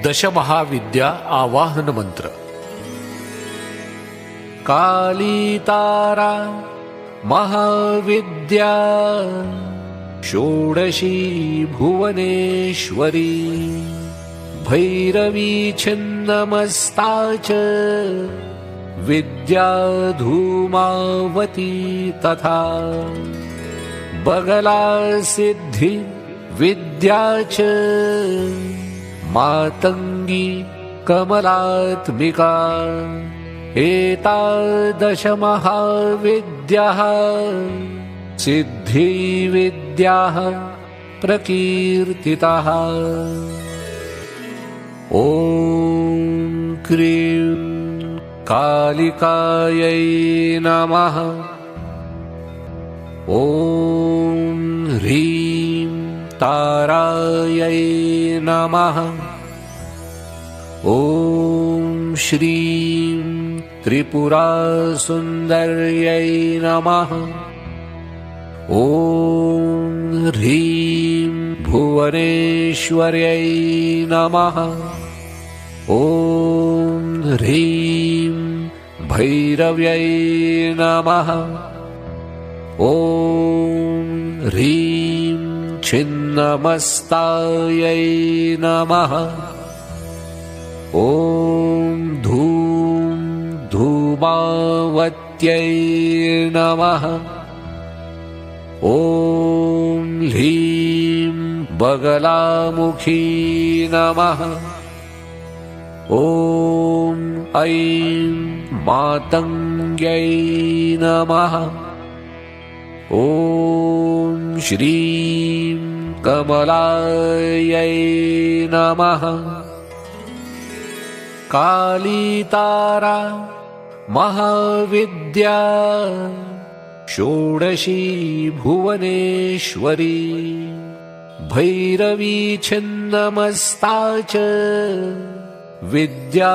दशमहाविद्या आवाहन मंत्र। काली तारा महाविद्या षोडशी भुवनेश्वरी भैरवी छिन्नमस्ता च विद्या धूमावती तथा बगला सिद्धि विद्या च मातंगी कमलात्मिका एतादश महाविद्याः सिद्धि विद्याः प्रकीर्तिताः। ॐ क्रीं कालिकायै नमः। ॐ ह्रीं तारायै नमः। ॐ श्रीं त्रिपुरासुन्दर्यै नमः। ॐ ह्रीं भुवनेश्वर्यै नमः। ॐ ह्रीं भैरव्यै नमः। ॐ ह्रीं छिन्नमस्तायै नमः। ॐ धूं धूमावत्यै नमः। ॐ ह्रीं बगलामुखी नमः। ॐ ऐं मातङ्ग्यै नमः। ॐ श्रीं कमलायै नमः। काली तारा महाविद्या षोडशी भुवनेश्वरी भैरवी छिन्नमस्ता च विद्या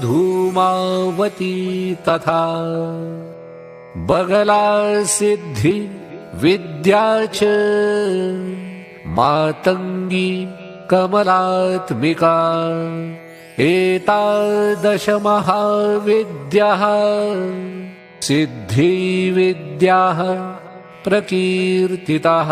धूमावती तथा बगला सिद्धि विद्या च मातंगी कमलात्मिका एतादश महाविद्याः सिद्धि विद्याः प्रकीर्तिताः।